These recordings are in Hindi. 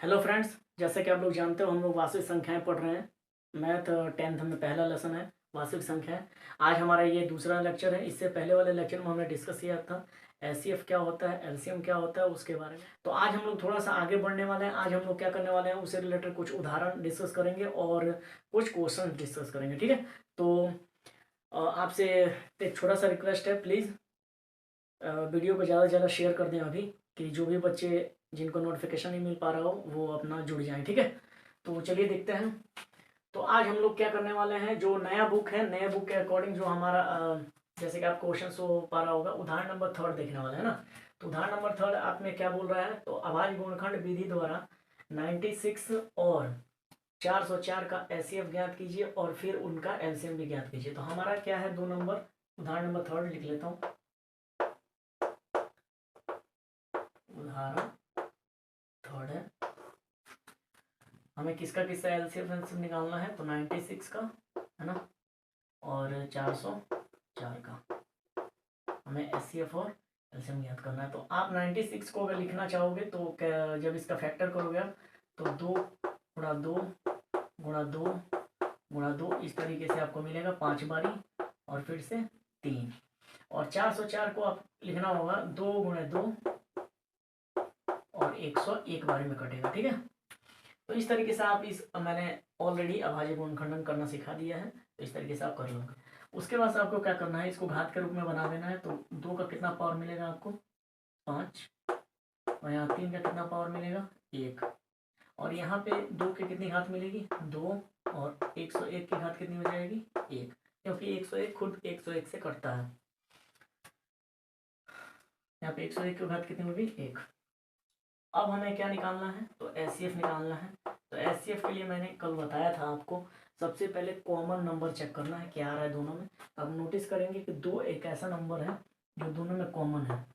हेलो फ्रेंड्स, जैसे कि आप लोग जानते हो हम लोग वास्तविक संख्याएं पढ़ रहे हैं। मैथ 10th में पहला लेसन है वास्तविक संख्याएं। आज हमारा ये दूसरा लेक्चर है। इससे पहले वाले लेक्चर में हमने डिस्कस किया था एचसीएफ क्या होता है, एलसीएम क्या होता है, उसके बारे में। तो आज हम लोग थोड़ा सा आगे बढ़ने वाले हैं। आज हम लोग क्या करने वाले हैं, उससे रिलेटेड कुछ उदाहरण डिस्कस करेंगे और कुछ क्वेश्चन डिस्कस करेंगे। ठीक है, तो आपसे एक छोटा सा रिक्वेस्ट है, प्लीज़ वीडियो को ज़्यादा से ज़्यादा शेयर कर दें अभी, कि जो भी बच्चे जिनको नोटिफिकेशन नहीं मिल पा रहा हो वो अपना जुड़ जाएं। ठीक है, तो चलिए देखते हैं। तो आज हम लोग क्या करने वाले हैं, जो नया बुक है, नए बुक के अकॉर्डिंग जो हमारा जैसे कि आप क्वेश्चन शो हो पा रहा होगा, उदाहरण नंबर 3 देखने वाले हैं ना। तो उदाहरण नंबर 3 आप में क्या बोल रहा है, तो अभाज्य गुणनखंड विधि द्वारा 96 और 404 का एचसीएफ ज्ञात कीजिए और फिर उनका एलसीएम भी ज्ञात कीजिए। तो हमारा क्या है, 2 नंबर उदाहरण नंबर 3 लिख लेता हूँ। उदाहरण 3 है, हमें किसका किसका एलसीएम निकालना है, तो 96 का है ना, और 404 का हमें एचसीएफ और एलसीएम ज्ञात करना है। तो आप 96 को अगर लिखना चाहोगे तो जब इसका फैक्टर करोगे आप, तो 2 गुणा 2 गुणा 2 गुणा 2 इस तरीके से आपको मिलेगा 5 बारी और फिर से 3। और 404 को आप लिखना होगा 2 गुणे 2 और 101 बारी में कटेगा। ठीक है, तो इस तरीके से आप मैंने ऑलरेडी अभाज्य गुणनखंडन करना सिखा दिया है, तो इस तरीके से आप कर लोगे। उसके बाद आपको क्या करना है, इसको घात के रूप में बना देना है। तो 2 का कितना पावर मिलेगा आपको, 5, और यहाँ 3 का कितना पावर मिलेगा, 1, और यहाँ पे 2 की कितनी घात मिलेगी, 2, और 101 की घात कितनी हो जाएगी, 1, क्योंकि 101 खुद 101 से कटता है। यहाँ पे 101 की घात कितनी होगी, 1। अब हमें क्या निकालना है, तो एचसीएफ निकालना है। तो एचसीएफ के लिए मैंने कल बताया था आपको, सबसे पहले कॉमन नंबर चेक करना है क्या आ रहा है दोनों में। अब नोटिस करेंगे कि 2 एक ऐसा नंबर है जो दोनों में कॉमन है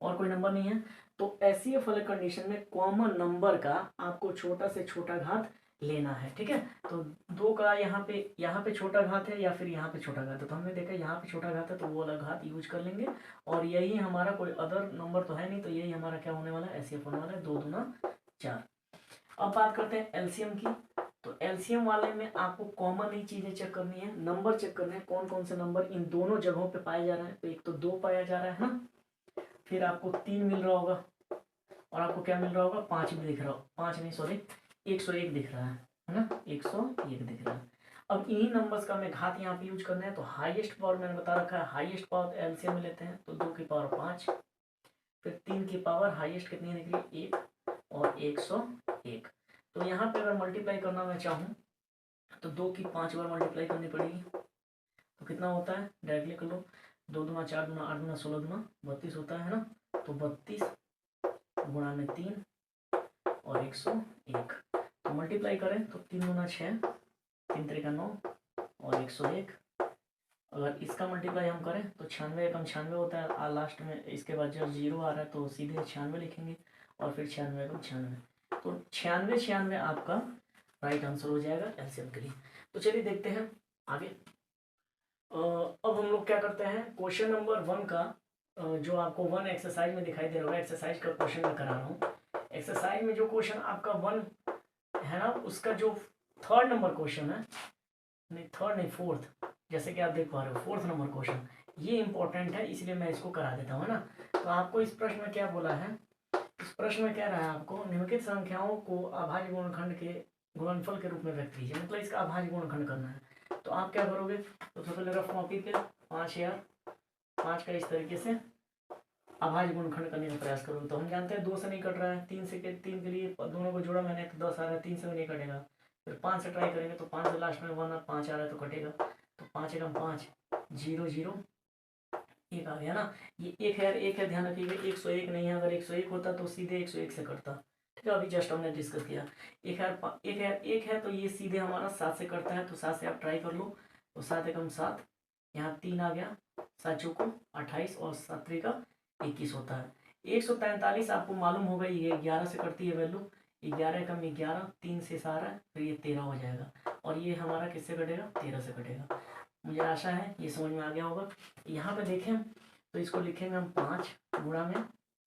और कोई नंबर नहीं है। तो एचसीएफ वाले कंडीशन में कॉमन नंबर का आपको छोटा से छोटा घात लेना है। ठीक है, तो 2 का यहाँ पे छोटा घात है या फिर यहाँ पे छोटा घात है, तो हमने देखा यहाँ पे छोटा घात है तो वो वाला घात यूज कर लेंगे। और यही हमारा कोई अदर नंबर तो है नहीं, तो यही हमारा क्या होने वाला है, एचसीएफ होने वाला है, 2 दूना 4। अब बात करते हैं एलसीएम की। तो एलसीएम वाले में आपको कॉमन ही चीजें चेक करनी है, नंबर चेक करने हैं, कौन कौन से नंबर इन दोनों जगहों पे पाए जा रहे हैं। तो एक तो 2 पाया जा रहा है ना, फिर आपको 3 मिल रहा होगा, और आपको क्या मिल रहा होगा, 5 भी दिख रहा हो, 5 नहीं सॉरी 101 दिख रहा है ना, 101 दिख रहा है। अब इन्हीं नंबर्स का हमें घात यहाँ पे यूज करना है। तो हाईएस्ट पावर मैंने बता रखा है, हाईएस्ट पावर एलसीएम में लेते हैं, तो 2 की पावर 5, फिर 3 की पावर हाईएस्ट कितनी निकली, 1, और 101। तो यहाँ पे अगर मल्टीप्लाई करना मैं चाहूँ तो 2 की 5 बार मल्टीप्लाई करनी पड़ेगी, तो कितना होता है, डायरेक्टली कर लो, 2 दूना 4 दूना 8 दूना 16 दूना 32 होता है ना। तो 32 गुणा में 3 और 101, तो मल्टीप्लाई करें तो 3 दूना 6, 3 त्रिका 9 और 101। अगर इसका मल्टीप्लाई हम करें तो 96 एकम 96 होता है, लास्ट में इसके बाद जब 0 आ रहा है तो सीधे 96 लिखेंगे, और फिर 96 एकम 96, तो 96 96 आपका राइट आंसर हो जाएगा एलसीएम के लिए। तो चलिए देखते हैं आगे। अब हम लोग क्या करते हैं, क्वेश्चन नंबर 1 का जो आपको 1 एक्सरसाइज में दिखाई दे रहा है, एक्सरसाइज का क्वेश्चन मैं करा रहा हूँ। एक्सरसाइज में जो क्वेश्चन आपका 1 है ना, उसका जो 3rd नंबर क्वेश्चन है, नहीं 3rd नहीं 4th, जैसे कि आप देख पा रहे हो 4th नंबर क्वेश्चन, ये इंपॉर्टेंट है इसलिए मैं इसको करा देता हूँ, है ना। तो आपको इस प्रश्न में क्या बोला है, इस प्रश्न में कह रहा है आपको निम्नलिखित संख्याओं को अभाज्य गुणनखंड के गुणनफल के रूप में व्यक्त कीजिए, मतलब इसका अभाज्य गुणनखंड करना है। तो आप क्या करोगे, तो सबसे पहले रफ कॉपी पे 5 या 5 का इस तरीके से अभाज्य गुणनखंड करने का प्रयास करोगे। तो हम जानते हैं 2 से नहीं कट रहा है, 3 के लिए दोनों को जोड़ा मैंने तो 10 आ रहा है, 3 से भी नहीं कटेगा। फिर 5 से ट्राई करेंगे तो 5 से लास्ट में 1 5 आ रहा है तो कटेगा, तो 5 एकम 5 0 0 1 आ गया ना। ये एक है, एक है, ध्यान रखिएगा 101 नहीं है, अगर 101 होता तो सीधे 101 से कटता। ठीक है, अभी जस्ट हमने डिस्कस किया। एक है तो ये सीधे हमारा 7 से कटता है, तो 7 से आप ट्राई कर लो, तो 7 एकम 7, यहाँ 3 आ गया, 7 चौको 28 और 7 त्रिका 21 होता है। 143 आपको मालूम होगा, ये 11 से कटती है वैल्यू, 11 एकम 11, 3 से सारा फिर ये 13 हो जाएगा, और ये हमारा किससे कटेगा, 13 से कटेगा। मुझे आशा है ये समझ में आ गया होगा। यहाँ पे देखें तो इसको लिखेंगे हम 5 गुणा में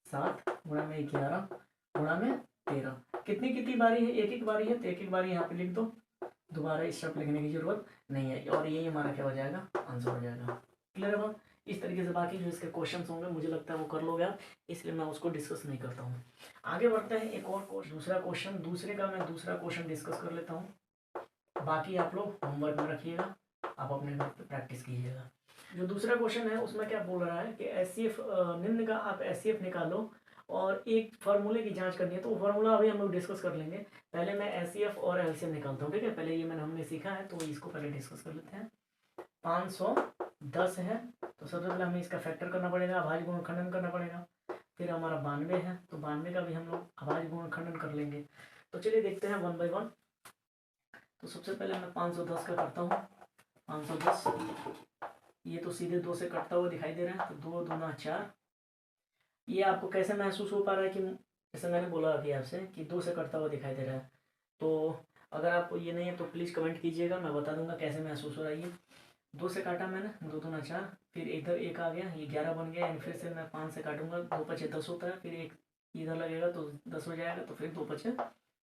7 गुणा में 11 गुणा में 13, कितनी कितनी बारी है, एक एक बारी है, तो एक एक बारी यहाँ पे लिख दो, दोबारा स्टेप लिखने की जरूरत नहीं है, और यही हमारा क्या हो जाएगा, आंसर हो जाएगा। क्लियर है बात। इस तरीके से बाकी जो इसके क्वेश्चन होंगे मुझे लगता है वो कर लोगे आप, इसलिए मैं उसको डिस्कस नहीं करता हूँ। आगे बढ़ते हैं, एक और दूसरा क्वेश्चन, दूसरे का मैं दूसरा क्वेश्चन डिस्कस कर लेता हूँ। बाकी आप लोग होमवर्क में रखिएगा, आप अपने घर पे प्रैक्टिस कीजिएगा। जो दूसरा क्वेश्चन है उसमें क्या बोल रहा है कि एचसीएफ निम्न का आप एचसीएफ निकालो और एक फार्मूले की जांच करनी है, तो वो फार्मूला अभी हम लोग डिस्कस कर लेंगे। पहले मैं एचसीएफ और एलसीएम निकालता हूँ, ठीक है। पहले ये हमने सीखा है, तो इसको पहले डिस्कस कर लेते हैं। 510 है, तो सबसे पहले हमें इसका फैक्टर करना पड़ेगा, अभाज्य गुणनखंडन करना पड़ेगा। फिर हमारा 92 है, तो 92 का भी हम लोग अभाज्य गुणनखंडन कर लेंगे। तो चलिए देखते हैं 1 बाय 1। तो सबसे पहले मैं 510 का करता हूँ। 510 ये तो सीधे 2 से कटता हुआ दिखाई दे रहा है, तो 2 दूना 4। ये आपको कैसे महसूस हो पा रहा है कि जैसे मैंने बोला अभी आपसे कि 2 से कटता हुआ दिखाई दे रहा है। तो अगर आपको ये नहीं है तो प्लीज़ कमेंट कीजिएगा, मैं बता दूंगा कैसे महसूस हो रहा है। ये 2 से काटा मैंने, 2 दूना 4, फिर इधर 1 आ गया, ये 11 बन गया, फिर से मैं 5 से काटूंगा, 2 पचे 10 होता है, फिर 1 इधर लगेगा तो 10 हो जाएगा, तो फिर 2 पचे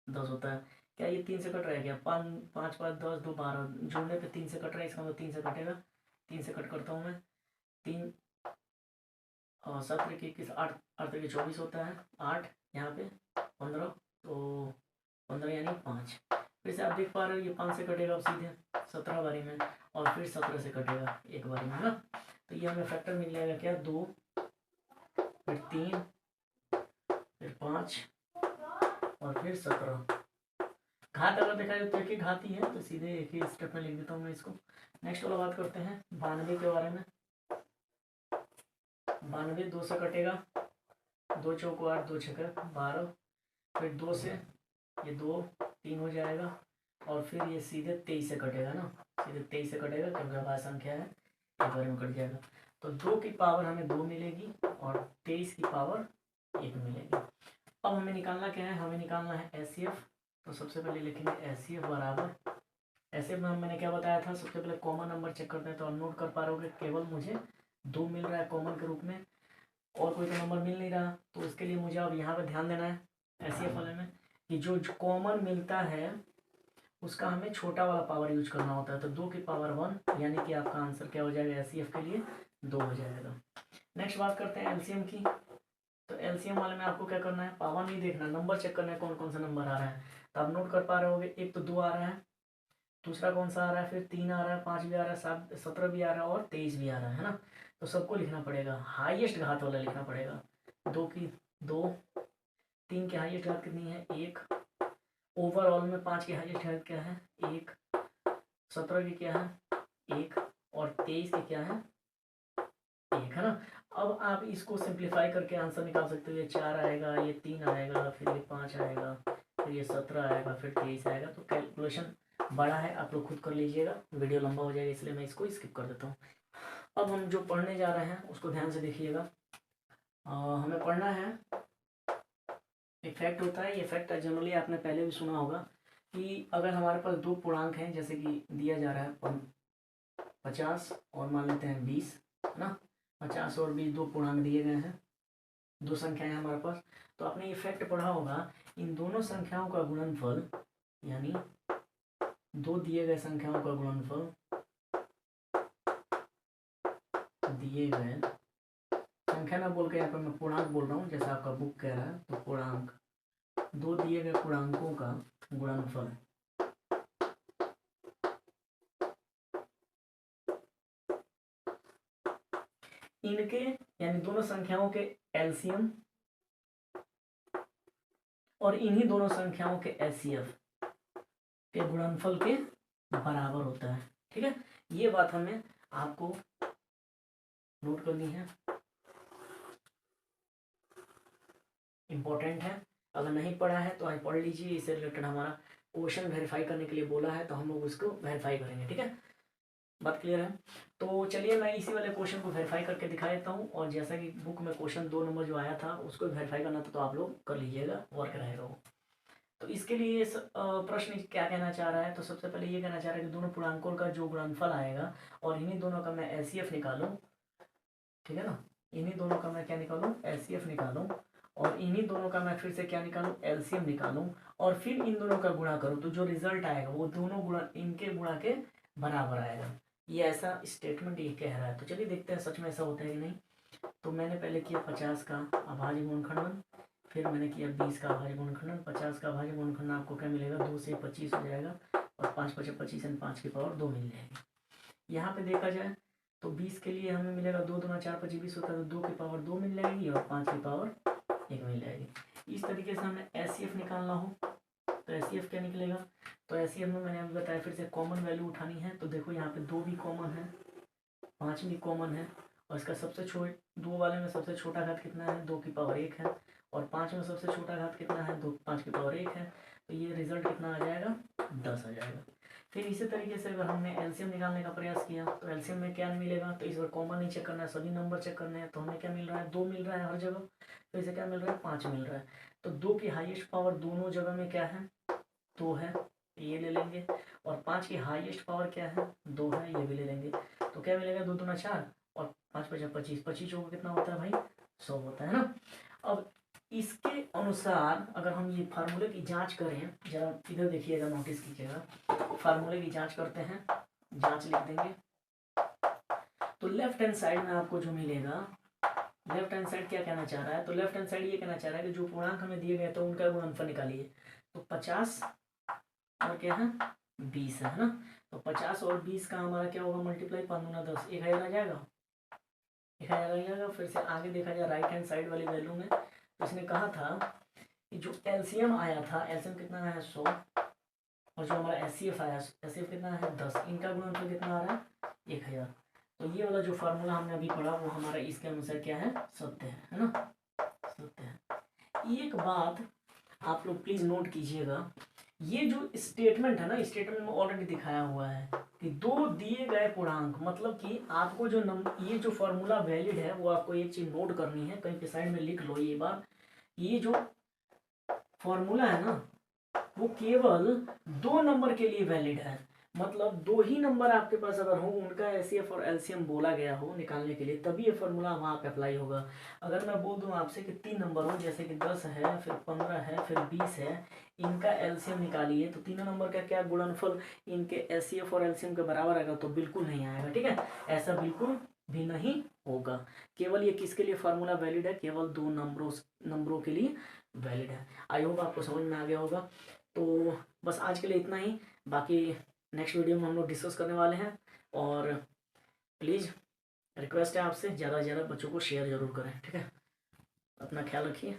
10 होता है। क्या ये 3 से कट रहा है क्या? 5 5 10 2 12, जोड़ने पे 3 से कट रहा है, इसका मतलब 3 से कटेगा। 3 से कट करता हूँ मैं, 3 7 के 21, 8 8 के 24 होता है, 8 यहाँ पे 15, तो 15 यानी 5। फिर से आप देख पा रहे हो ये 5 से कटेगा अब सीधे 17 बारी में, और फिर 17 से कटेगा एक बारी में ना। तो ये हमें फैक्टर मिल जाएगा क्या, 2, फिर 3, फिर 5 और फिर 17। घात अगर देखा जाए तो एक ही घात ही है, तो सीधे एक ही स्टेप में लिख देता हूँ मैं इसको। नेक्स्ट वाला बात करते हैं 92 के बारे में। 92 2 से कटेगा, 2 चौको 8, 2 छक्के 12, फिर 2 से ये 2 3 हो जाएगा, और फिर ये सीधे 23 से कटेगा ना, सीधे 23 से कटेगा क्योंकि अभाज्य संख्या है, एक बार में कट जाएगा। तो 2 की पावर हमें 2 मिलेगी और 23 की पावर 1 मिलेगी। अब हमें निकालना क्या है, हमें निकालना है एचसीएफ। तो सबसे पहले लिखेंगे एचसीएफ बराबर, ऐसे में मैंने क्या बताया था, सबसे पहले कॉमन नंबर चेक करते हैं। तो नोट कर पा रहे हो केवल मुझे 2 मिल रहा है कॉमन के रूप में, और कोई तो नंबर मिल नहीं रहा। तो उसके लिए मुझे अब यहाँ पे ध्यान देना है एचसीएफ वाले में कि जो कॉमन मिलता है उसका हमें छोटा वाला पावर यूज करना होता है। तो 2 की पावर 1, यानी कि आपका आंसर क्या हो जाएगा एचसीएफ के लिए, 2 हो जाएगा। नेक्स्ट बात करते हैं एलसीएम की। तो एलसीएम वाले में आपको क्या करना है, पावर नहीं देखना, नंबर चेक करना है कौन कौन सा नंबर आ रहा है। तो आप नोट कर पा रहे होगे, एक तो 2 आ रहा है, दूसरा कौन सा आ रहा है, फिर 3 आ रहा है, 5 भी आ रहा है, 7 17 भी आ रहा है, और 23 भी आ रहा है ना। तो सबको लिखना पड़ेगा, हाईएस्ट घात वाला लिखना पड़ेगा। 2 की 2, 3 की हाईएस्ट घात कितनी है, 1। ओवरऑल में 5 की हाईएस्ट घात क्या है, 1। 17 की क्या है, 1। और 23 की क्या है, 1, है ना। अब आप इसको सिंप्लीफाई करके आंसर निकाल सकते हो। ये 4 आएगा, ये 3 आएगा, फिर ये 5 आएगा, फिर ये 17 आएगा, फिर 23 आएगा। तो कैलकुलेशन बड़ा है, आप लोग खुद कर लीजिएगा, वीडियो लंबा हो जाएगा, इसलिए मैं इसको स्किप कर देता हूँ। अब हम जो पढ़ने जा रहे हैं उसको ध्यान से देखिएगा। हमें पढ़ना है, एक फैक्ट होता है, ये फैक्ट जनरली आपने पहले भी सुना होगा कि अगर हमारे पास 2 पूर्णांक हैं, जैसे कि दिया जा रहा है 50 और मान लेते हैं 20, है ना। 50 और 20 2 पूर्णांक दिए गए हैं, 2 संख्याएं हैं हमारे पास। तो आपने ये फैक्ट पढ़ा होगा, इन दोनों संख्याओं का गुणनफल, यानी 2 दिए गए संख्याओं का गुणनफल दिए गए संख्या में बोल के, यहाँ पर मैं पूर्णांक बोल रहा हूँ जैसा आपका बुक कह रहा है, तो पूर्णांक 2 दिए गए पूर्णांकों का गुणनफल इनके, यानी दोनों संख्याओं के एलसीएम और इन्हीं दोनों संख्याओं के एचसीएफ के गुणनफल के बराबर होता है। ठीक है, ये बात हमें आपको नोट करनी है, इंपॉर्टेंट है। अगर नहीं पढ़ा है तो आप पढ़ लीजिए, इससे रिलेटेड हमारा क्वेश्चन वेरीफाई करने के लिए बोला है, तो हम लोग उसको वेरीफाई करेंगे। ठीक है, बात क्लियर है। तो चलिए मैं इसी वाले क्वेश्चन को वेरीफाई करके दिखा देता हूँ, और जैसा कि बुक में क्वेश्चन 2 नंबर जो आया था उसको वेरीफाई करना था, तो आप लोग कर लीजिएगा, वर्क रहेगा वो। तो इसके लिए प्रश्न क्या कहना चाह रहा है, तो सबसे पहले ये कहना चाह रहा है कि दोनों पूर्णांकों का जो गुणनफल आएगा और इन्हीं दोनों का मैं एचसीएफ निकालूं, ठीक है ना, इन्हीं दोनों का मैं क्या निकालूं, एचसीएफ निकालूं, और इन्हीं दोनों का मैं फिर से क्या निकालूं, एलसीएम निकालूं और फिर इन दोनों का गुणा करूं, तो जो रिजल्ट आएगा वो दोनों गुणा इनके गुणा के बराबर आएगा। ये ऐसा स्टेटमेंट ये कह रहा है। तो चलिए देखते हैं सच में ऐसा होता है कि नहीं। तो मैंने पहले किया 50 का अभाज्य गुणनखंडन, फिर मैंने किया 20 का अभाज्य गुणनखंडन। 50 का अभाज्य गुणनखंडन आपको क्या मिलेगा, 2 से 25 हो जाएगा और 5 5 25 यानी 5 की पावर 2 मिल जाएगी। यहाँ पे देखा जाए तो 20 के लिए हमें मिलेगा 2 दूना 4 25 20 होता है, तो 2 की पावर 2 मिल जाएगी और 5 की पावर 1 मिल जाएगी। इस तरीके से हमें एचसीएफ निकालना हो तो एचसीएफ क्या निकलेगा, तो एचसीएफ में मैंने अभी बताया फिर से कॉमन वैल्यू उठानी है। तो देखो यहाँ पे 2 भी कॉमन है, 5 भी कॉमन है और इसका सबसे दो वाले में सबसे छोटा घात कितना है, 2 की पावर 1 है और 5 में सबसे छोटा घात कितना है, 5 की पावर 1 है। तो ये रिजल्ट कितना आ जाएगा, 10 आ जाएगा। फिर इसी तरीके से अगर हमने एलसीएम निकालने का प्रयास किया तो एलसीएम में क्या मिलेगा, तो इस बार कॉमन नहीं चेक करना है, सभी नंबर चेक करने हैं। तो हमें क्या मिल रहा है, 2 मिल रहा है हर जगह, तो इसे क्या मिल रहा है, 5 मिल रहा है। तो 2 की हाईएस्ट पावर दोनों जगह में क्या है, 2 है, ये ले लेंगे। और 5 की हाईएस्ट पावर क्या है, 2 है, ये भी ले लेंगे। तो क्या मिलेगा, 2 दूना 4 और 5 5 25, 25 चौका कितना होता है भाई, 100 होता है ना। अब इसके अनुसार अगर हम ये फार्मूले की जांच करें, जरा इधर देखिएगा, नोटिस कीजिएगा, फार्मूले की जांच करते हैं, जांच लिख देंगे। तो लेफ्ट हैंड साइड में आपको जो मिलेगा, लेफ्ट हैंड साइड क्या कहना चाह रहा है, तो लेफ्ट हैंड साइड ये कहना चाह रहा है कि जो पूर्णांक हमें दिए गए तो उनका गुणनफल निकालिए। तो 50 और क्या है, 20 है ना। तो 50 और 20 का हमारा क्या होगा, मल्टीप्लाई 5 दूना 10, 1000 आ जाएगा, 1000 आ जाएगा। फिर से आगे देखा जाए राइट हैंड साइड वाली वैल्यू में, तो इसने कहा था कि जो एलसीएम आया था, एलसीएम कितना है 100 और जो हमारा एचसीएफ आया, एचसीएफ कितना है 10, इनका गुणनफल कितना आ रहा है 1000। तो ये वाला जो फार्मूला हमने अभी पढ़ा वो हमारा इसके अनुसार क्या है, सत्य है ना, सत्य है। एक बात आप लोग प्लीज नोट कीजिएगा, ये जो स्टेटमेंट है ना, स्टेटमेंट में ऑलरेडी दिखाया हुआ है कि 2 दिए गए पूर्णांक, मतलब कि आपको जो ये जो फॉर्मूला वैलिड है वो आपको एक चीज नोट करनी है, कहीं पे साइड में लिख लो ये बात, ये जो फॉर्मूला है ना वो केवल 2 नंबर के लिए वैलिड है। मतलब 2 ही नंबर आपके पास अगर हो, उनका एचसीएफ और एलसीएम बोला गया हो निकालने के लिए, तभी ये फॉर्मूला वहाँ पे अप्लाई होगा। अगर मैं बोल दूँ आपसे कि 3 नंबर हो, जैसे कि 10 है, फिर 15 है, फिर 20 है, इनका एलसीएम निकालिए, तो तीनों नंबर का क्या गुणनफल इनके एचसीएफ और एलसीएम के बराबर आएगा, तो बिल्कुल नहीं आएगा। ठीक है, ऐसा बिल्कुल भी नहीं होगा। केवल ये किसके लिए फार्मूला वैलिड है, केवल 2 नंबरों के लिए वैलिड है। आई होप आपको समझ में आ गया होगा। तो बस आज के लिए इतना ही, बाकी नेक्स्ट वीडियो में हम लोग डिस्कस करने वाले हैं। और प्लीज़ रिक्वेस्ट है आपसे, ज़्यादा से ज़्यादा बच्चों को शेयर ज़रूर करें। ठीक है, अपना ख्याल रखिए।